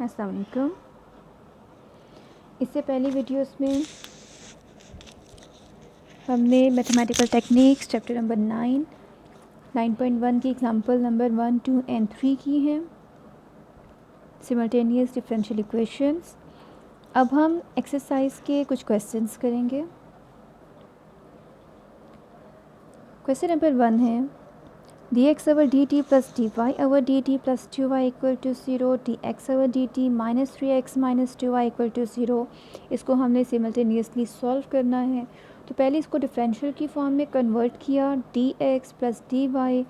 अस्सलाम वालेकुम। इससे पहली वीडियोस में हमने मैथमेटिकल टेक्निक्स चैप्टर नंबर 9.1 की एग्जांपल नंबर 1, 2 एंड 3 की हैं, सिमल्टेनियस डिफरेंशियल इक्वेशंस। अब हम एक्सरसाइज के कुछ क्वेश्चंस करेंगे। क्वेश्चन नंबर 1 है dx over dt plus dy over dt plus 2y equal to 0, dx over dt minus 3x minus 2y equal to 0। इसको हमने सिमल्टेनियसली सॉल्व करना है। तो पहले इसको डिफरेंशियल की फॉर्म में कन्वर्ट किया, dx plus dy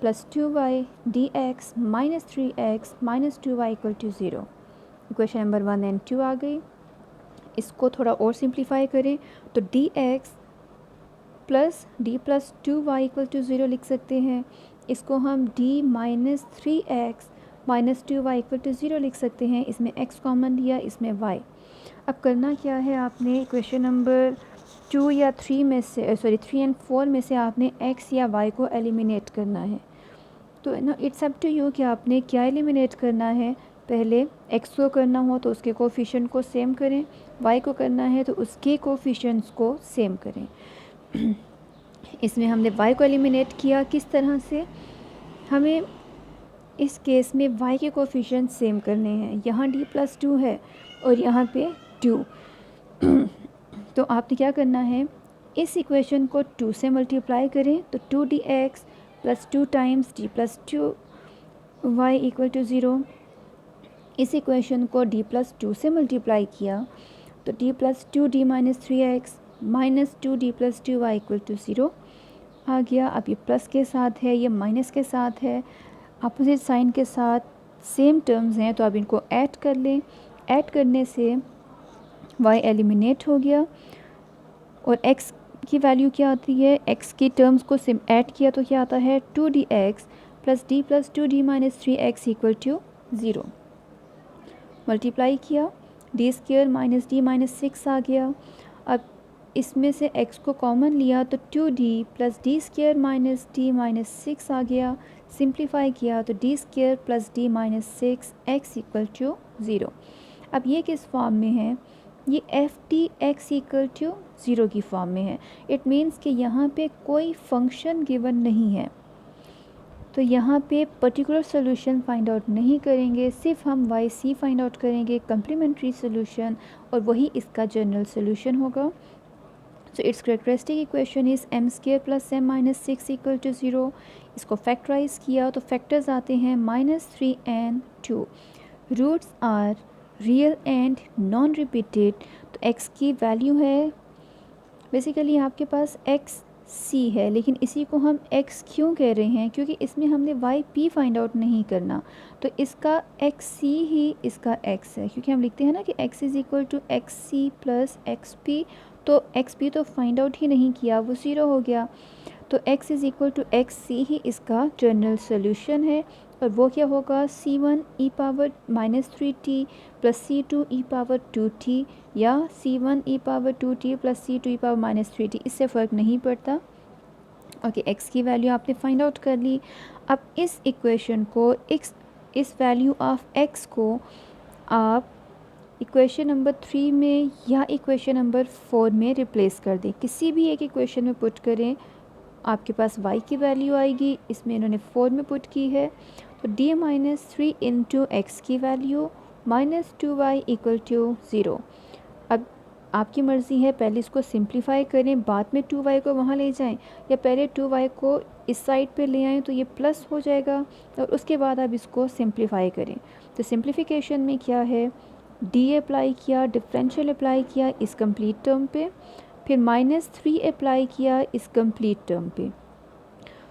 plus 2y dx minus 3x minus 2y equal to 0। Equation number 1 and 2 आ गई। इसको थोड़ा और सिंप्लीफाई करें तो dx plus D plus 2y equal to 0 लिख सकते हैं। इसको हम d minus 3x minus 2y equal to 0 लिख सकते हैं। इसमें x कॉमन लिया, इसमें y। अब करना क्या है, आपने इक्वेशन नंबर 2 या 3 में से 3 एंड 4 में से आपने x या y को एलिमिनेट करना है। तो ना इट्स अप टू यू कि आपने क्या एलिमिनेट करना है। पहले x को करना हो तो उसके कोफिशिएंट को सेम करें, y को करना है तो उसके कोफिशिएंट्स को सेम करें। इसमें हमने y को एलिमिनेट किया। किस तरह से? हमें इस केस में y के कोफिशिएंट सेम करने हैं। यहाँ d प्लस 2 है और यहाँ पे 2। तो आपने क्या करना है, इस इक्वेशन को 2 से मल्टीप्लाई करें तो 2dx plus 2 times d plus 2y equal to 0। इस इक्वेशन को d प्लस 2 से मल्टीप्लाई किया तो d plus 2d minus 3x minus 2d plus 2y equal to 0 आ गया। अब ये प्लस के साथ है, ये माइनस के साथ है, अपोजिट साइन के साथ सेम टर्म्स हैं, तो अब इनको ऐड कर लें। ऐड करने से y एलिमिनेट हो गया और x की वैल्यू क्या आती है, x की टर्म्स को सिम ऐड किया तो क्या आता है 2dx plus d plus 2d minus 3x equal to 0। Multiply किया, d square minus d minus 6 आ गया। अब इसमें से x को कॉमन लिया तो 2d plus D square minus d minus 6 आ गया। सिंप्लीफाई किया तो d square plus d minus 6 x equal to 0। अब ये किस फॉर्म में है, ये F T X equal to 0 की फॉर्म में है। इट मीन्स कि यहाँ पे कोई फंक्शन गिवन नहीं है, तो यहाँ पे पर्टिकुलर सोल्यूशन फाइंड आउट नहीं करेंगे, सिर्फ हम वाई सी फाइंड आउट करेंगे, कम्प्लीमेंट्री सोल्यूशन, और वही इसका जनरल सोल्यूशन होगा। So it's characteristic equation is M square plus M minus 6 equal to 0। इसको फैक्टराइज किया तो फैक्टर्स आते हैं -3 and 2। Roots are real and non repeated. तो x की वैल्यू है बेसिकली आपके पास एक्स सी है, लेकिन इसी को हम x क्यों कह रहे हैं, क्योंकि इसमें हमने वाई पी फाइंड आउट नहीं करना। तो इसका एक्स सी ही इसका x है, क्योंकि हम लिखते हैं ना कि x is equal to x c plus x p. तो एक्स पी तो फाइंड आउट ही नहीं किया, वो 0 हो गया। तो x is equal to x c ही इसका जनरल सोल्यूशन है, और वो क्या होगा c1 e power minus 3t plus c2 e power 2t या c1 e power 2t plus c2 e power minus 3t। इससे फ़र्क नहीं पड़ता। ओके, x की वैल्यू आपने फाइंड आउट कर ली। अब इस इक्वेशन को इस वैल्यू ऑफ x को आप इक्वेशन नंबर 3 में या इक्वेशन नंबर 4 में रिप्लेस कर दें। किसी भी एक इक्वेशन में पुट करें, आपके पास y की वैल्यू आएगी। इसमें इन्होंने 4 में पुट की है, तो d माइनस 3 इंटू एक्स की value minus 2y equal to 0। अब आपकी मर्ज़ी है, पहले इसको सिंप्लीफाई करें, बाद में 2y को वहाँ ले जाएं, या पहले 2y को इस साइड पे ले आएँ तो ये प्लस हो जाएगा, और उसके बाद आप इसको सिंप्लीफाई करें। तो सिंप्लीफिकेशन में क्या है, d अप्लाई किया, डिफरेंशियल अप्लाई किया इस कंप्लीट टर्म पे, फिर -3 अप्लाई किया इस कंप्लीट टर्म पे।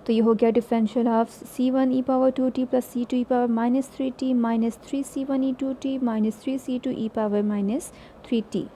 तो ये हो गया differential of c1 e power 2t plus c2 e power minus 3t minus 3c1 e 2t minus 3c2 e power minus 3t।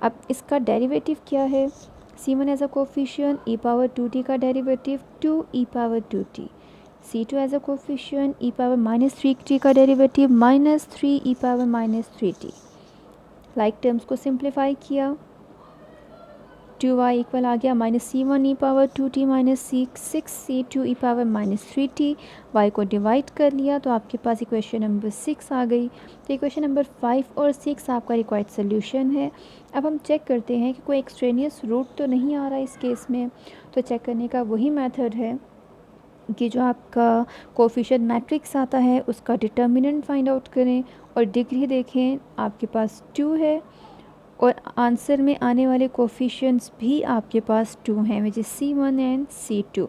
अब इसका डेरिवेटिव क्या है, c1 as a coefficient, e power 2t का derivative 2 e power 2t, c2 as a coefficient, e power minus 3t का derivative minus 3 e power minus 3t। Like terms को simplify किया 2y equal आ गया -c1e⁻2t minus 6c2e⁻3t। y को divide कर लिया तो आपके पास इक्वेशन नंबर 6 आ गई। तो इक्वेशन नंबर 5 और 6 आपका रिक्वायर्ड सोल्यूशन है। अब हम चेक करते हैं कि कोई एक्सट्रेनियस रूट तो नहीं आ रहा इस केस में। तो चेक करने का वही मेथड है कि जो आपका कोफिशिएंट मैट्रिक्स आता है उसका डिटर्मिनेंट फाइंड आउट करें और डिग्री देखें, आपके पास 2 है और आंसर में आने वाले कोफिशिएंट्स भी आपके पास 2 हैं, which is C1 and C2।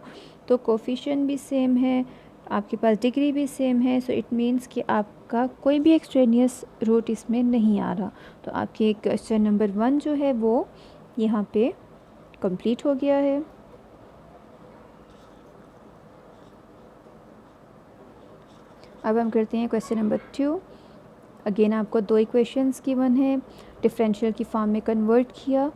तो कोफिशिएंट भी सेम है, आपके पास डिग्री भी सेम है। सो इट मीन्स कि आपका कोई भी एक्सट्रेनियस रूट इसमें नहीं आ रहा। तो आपके क्वेश्चन नंबर 1 जो है वो यहाँ पे कंप्लीट हो गया है। अब हम करते हैं क्वेश्चन नंबर 2। अगेन आपको 2 इक्वेशंस गिवन है, डिफरेंशियल की फॉर्म में कन्वर्ट किया,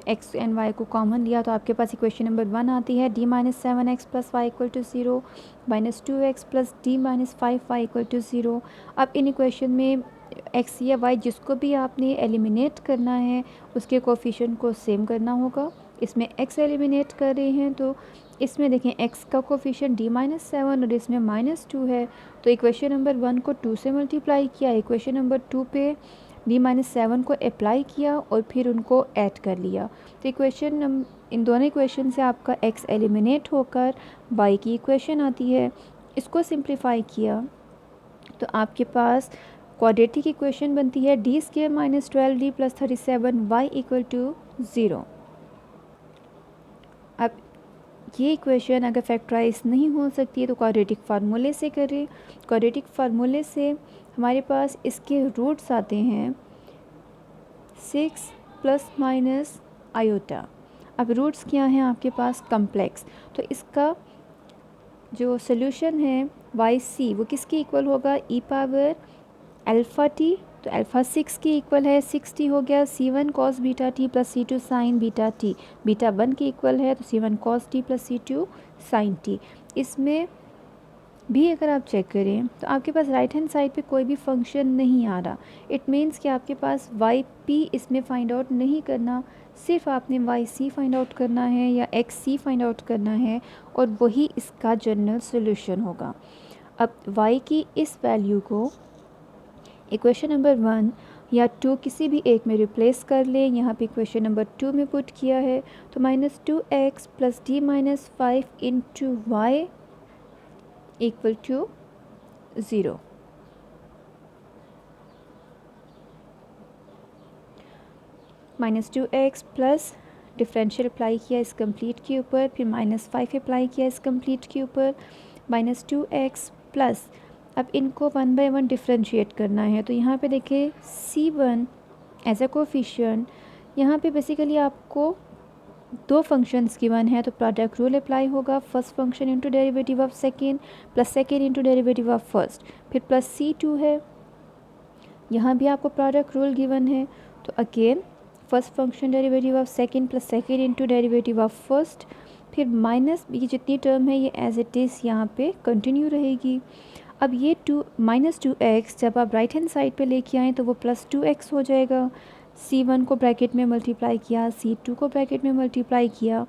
x एंड y को कॉमन लिया तो आपके पास इक्वेशन नंबर 1 आती है d-7x + y = 0 -2x + d-5y = 0। अब इन इक्वेशन में x या y जिसको भी आपने एलिमिनेट करना है उसके कोफिशिएंट को सेम करना होगा। इसमें x एलिमिनेट कर रहे हैं तो इसमें देखें x का कोफिशिएंट d-7 और इसमें -2 है। तो इक्वेशन नंबर 1 को 2 से मल्टीप्लाई किया, इक्वेशन नंबर 2 पे d-7 को अप्लाई किया और फिर उनको ऐड कर लिया। तो इन दोनों इक्वेशन से आपका x एलिमिनेट होकर y की इक्वेशन आती है। इसको सिंप्लीफाई किया तो आपके पास क्वाड्रेटिक इक्वेशन बनती है d² - 12d + 37y = 0। अब ये इक्वेशन अगर फैक्टराइज नहीं हो सकती है तो क्वाड्रेटिक फार्मूले से करें। क्वाड्रेटिक फार्मूले से हमारे पास इसके रूट्स आते हैं 6 ± आयोटा। अब रूट्स क्या हैं आपके पास? कम्प्लेक्स। तो इसका जो सोल्यूशन है yc वो किसके इक्वल होगा? e⁻t। तो अल्फ़ा 6 के इक्वल है, 6t हो गया c1 cos βt + c2 sin βt। Beta 1 के इक्वल है तो c1 cos t + c2 sin t। इसमें भी अगर आप चेक करें तो आपके पास राइट हैंड साइड पे कोई भी फंक्शन नहीं आ रहा। इट मीन्स कि आपके पास yp इसमें फ़ाइंड आउट नहीं करना, सिर्फ आपने yc फाइंड आउट करना है या xc फाइंड आउट करना है और वही इसका जनरल सोल्यूशन होगा। अब y की इस वैल्यू को इक्वेशन नंबर 1 या 2 किसी भी एक में रिप्लेस कर लें। यहाँ पे इक्वेशन नंबर 2 में पुट किया है तो -2x + d-5 × y = 0। -2x plus differential apply किया इस कंप्लीट के ऊपर, फिर -5 अप्लाई किया इस कंप्लीट के ऊपर, -2x प्लस अब इनको 1 बाय 1 डिफरेंशिएट करना है। तो यहाँ पे देखिए c1 एज अ कोफिशिएंट, यहाँ पे बेसिकली आपको 2 फंक्शंस गिवन है तो प्रोडक्ट रूल अप्लाई होगा। First function into derivative of second plus second into derivative of first, फिर प्लस c2 है। यहाँ भी आपको प्रोडक्ट रूल गिवन है तो again first function derivative of second plus second into derivative of first, फिर minus ये जितनी टर्म है ये एज इट इज़ यहाँ पे कंटिन्यू रहेगी। अब ये -2x जब आप राइट हैंड साइड पे लेके आएँ तो वो +2x हो जाएगा। c1 को ब्रैकेट में मल्टीप्लाई किया, c2 को ब्रैकेट में मल्टीप्लाई किया,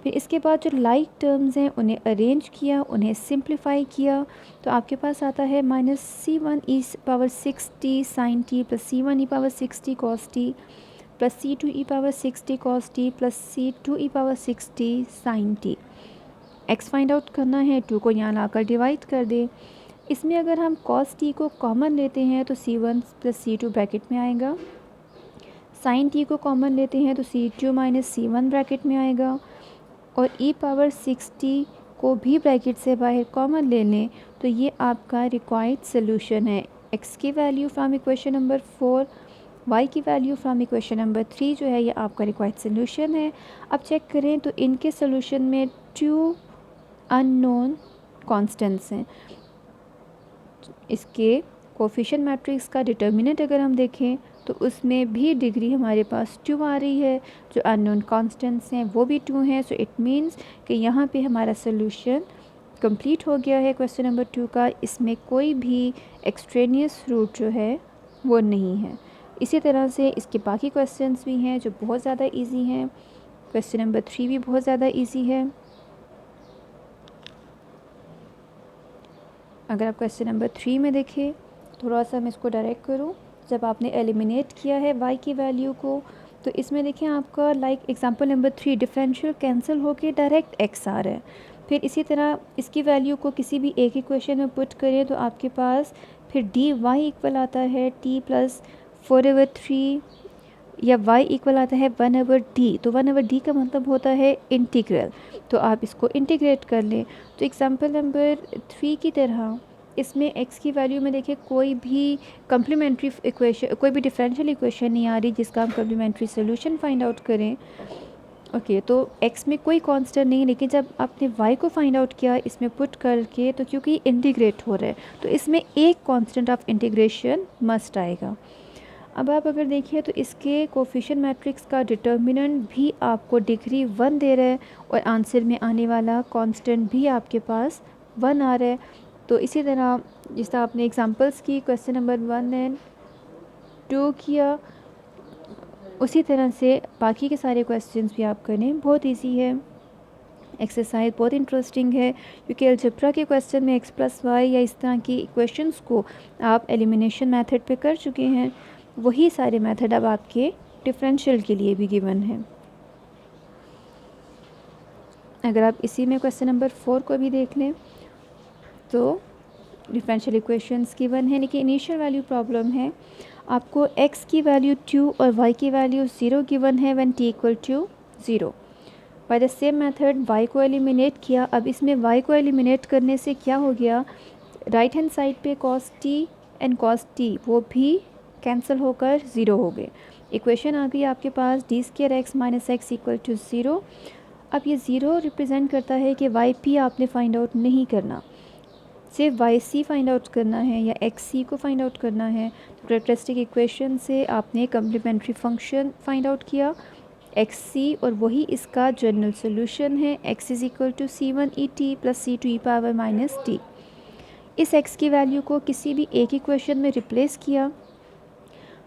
फिर इसके बाद जो लाइक टर्म्स हैं उन्हें अरेंज किया, उन्हें सिंप्लीफाई किया तो आपके पास आता है -c1e⁻6t sin t + c1e⁻6t cos t + c2e⁻6t cos t + c2e⁻6t sin t। x find out करना है, 2 को यहाँ लाकर डिवाइड कर दें। इसमें अगर हम cos t को कॉमन लेते हैं तो c1 + c2 ब्रैकेट में आएगा, sin t को कॉमन लेते हैं तो c2 - c1 ब्रैकेट में आएगा और e⁻6t को भी ब्रैकेट से बाहर कॉमन ले लें तो ये आपका रिक्वायर्ड सोल्यूशन है। x की value from equation number 4, y की वैल्यू फ्रॉम इक्वेशन नंबर 3 जो है ये आपका रिक्वायर्ड सोल्यूशन है। अब चेक करें तो इनके सोल्यूशन में 2 अननोन कॉन्स्टेंट्स हैं। इसके कोफिशिएंट मैट्रिक्स का डिटर्मिनेंट अगर हम देखें तो उसमें भी डिग्री हमारे पास 2 आ रही है, जो अननोन कॉन्स्टेंट्स हैं वो भी 2 हैं। सो इट मीन्स कि यहाँ पे हमारा सोल्यूशन कंप्लीट हो गया है क्वेश्चन नंबर 2 का। इसमें कोई भी एक्सट्रेनियस रूट जो है वो नहीं है। इसी तरह से इसके बाकी क्वेश्चंस भी हैं जो बहुत ज़्यादा इजी हैं। क्वेश्चन नंबर 3 भी बहुत ज़्यादा इजी है। अगर आप क्वेश्चन नंबर 3 में देखें, थोड़ा सा मैं इसको डायरेक्ट करूँ, जब आपने एलिमिनेट किया है y की वैल्यू को, तो इसमें देखें आपका एग्जांपल नंबर 3 डिफरेंशियल कैंसिल होके डायरेक्ट x आ रहा है। फिर इसी तरह इसकी वैल्यू को किसी भी एक इक्वेशन में पुट करें तो आपके पास फिर dy इक्वल आता है t प्लस 4/3 या y इक्वल आता है 1/d। तो 1/d का मतलब होता है इंटीग्रल, तो आप इसको इंटीग्रेट कर लें। तो एग्जांपल नंबर 3 की तरह इसमें x की वैल्यू में देखिए कोई भी कम्प्लीमेंट्री इक्वेशन, कोई भी डिफरेंशियल इक्वेशन नहीं आ रही जिसका हम कम्प्लीमेंट्री सोल्यूशन फाइंड आउट करें। ओके, तो x में कोई कांस्टेंट नहीं, लेकिन जब आपने y को फाइंड आउट किया इसमें पुट करके, तो क्योंकि इंटीग्रेट हो रहा है तो इसमें एक कांस्टेंट ऑफ इंटीग्रेशन मस्ट आएगा। अब आप अगर देखिए तो इसके कोफिशिएंट मैट्रिक्स का डिटर्मिनेंट भी आपको डिग्री 1 दे रहा है और आंसर में आने वाला कांस्टेंट भी आपके पास 1 आ रहा है। तो इसी तरह जिस तरह आपने एग्जांपल्स की क्वेश्चन नंबर 1 एंड 2 किया, उसी तरह से बाकी के सारे क्वेश्चंस भी आप करें। बहुत इजी है, एक्सरसाइज बहुत इंटरेस्टिंग है, क्योंकि अलजेब्रा के क्वेश्चन में x+y या इस तरह की इक्वेशंस को आप एलिमिनेशन मेथड पे कर चुके हैं। वही सारे मेथड अब आपके डिफरेंशियल के लिए भी गिवन है। अगर आप इसी में क्वेश्चन नंबर 4 को भी देख लें तो डिफरेंशियल इक्वेशंस गिवन है, लेकिन इनिशियल वैल्यू प्रॉब्लम है। आपको x की वैल्यू 2 और y की वैल्यू 0 गिवन है when t equal to 0। By the same method y को एलिमिनेट किया। अब इसमें y को एलिमिनेट करने से क्या हो गया, राइट हैंड साइड पे cos t and cos t वो भी कैंसिल होकर 0 हो गए। इक्वेशन आ गई आपके पास d2x - x इक्वल टू 0। अब ये 0 रिप्रेजेंट करता है कि वाई पी आपने फाइंड आउट नहीं करना, सिर्फ वाई सी फाइंड आउट करना है या एक्स सी को फाइंड आउट करना है। तो कैरेक्टरिस्टिक इक्वेशन से आपने कम्प्लीमेंट्री फंक्शन फाइंड आउट किया एक्स सी, और वही इसका जनरल सोल्यूशन है x is equal to c1et plus c2e⁻t। इस x की वैल्यू को किसी भी एक इक्वेशन में रिप्लेस किया,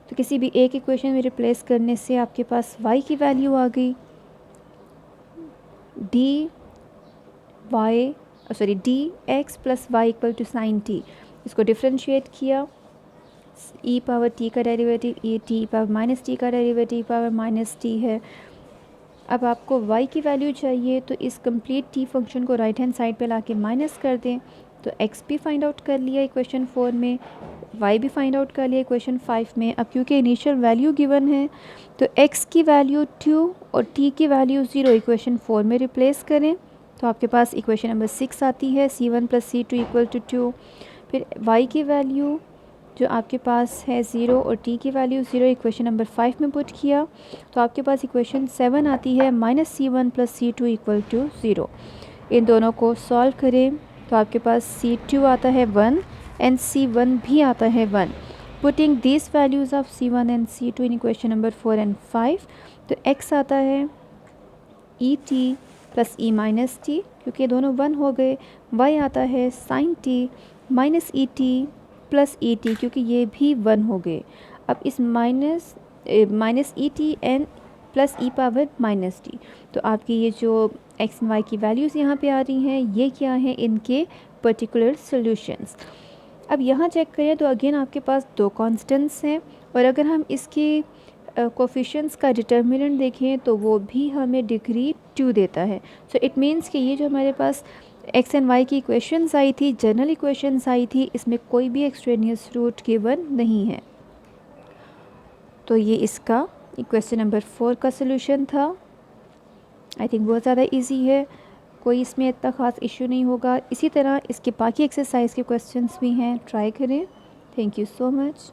तो किसी भी एक इक्वेशन में रिप्लेस करने से आपके पास y की वैल्यू आ गई dx plus Y equal to sine T. इसको डिफ्रेंशिएट किया, e पावर t का derivative t power minus T का डेरिवेटिव पावर माइनस टी है। अब आपको y की वैल्यू चाहिए तो इस कंप्लीट t फंक्शन को राइट हैंड साइड पे लाके माइनस कर दें, तो x भी फाइंड आउट कर लिया इक्वेशन 4 में, y भी फाइंड आउट कर लिया इक्वेशन 5 में। अब क्योंकि इनिशियल वैल्यू गिवन है तो x की वैल्यू 2 और t की वैल्यू 0 इक्वेशन 4 में रिप्लेस करें, तो आपके पास इक्वेशन नंबर 6 आती है c1 plus c2 equal to 2। फिर y की वैल्यू जो आपके पास है 0 और t की वैल्यू 0 इक्वेशन नंबर 5 में पुट किया, तो आपके पास इक्वेशन 7 आती है -c1 plus c2 equal to 0। इन दोनों को सॉल्व करें तो आपके पास c2 आता है 1 एंड c1 भी आता है 1। Putting this values of c1 and c2 in equation number 4 and 5, तो x आता है et plus e minus T, क्योंकि दोनों 1 हो गए। y आता है sin t minus e t plus e t, क्योंकि ये भी 1 हो गए। अब इस minus e t n plus e power minus t, तो आपकी ये जो एक्स एंड वाई की वैल्यूज़ यहाँ पे आ रही हैं, ये क्या हैं, इनके पर्टिकुलर सॉल्यूशंस। अब यहाँ चेक करें तो अगेन आपके पास 2 कांस्टेंट्स हैं, और अगर हम इसके कोफिशिएंट्स का डिटर्मिनेंट देखें तो वो भी हमें डिग्री 2 देता है। सो इट मीन्स कि ये जो हमारे पास एक्स एंड वाई की इक्वेशंस आई थी, जनरल इक्वेशंस आई थी, इसमें कोई भी एक्सट्रेनियस रूट गिवन नहीं है। तो ये इसका क्वेश्चन नंबर 4 का सलूशन था। आई थिंक बहुत ज़्यादा इजी है, कोई इसमें इतना ख़ास इशू नहीं होगा। इसी तरह इसके बाकी एक्सरसाइज के क्वेश्चंस भी हैं, ट्राई करें। Thank you so much.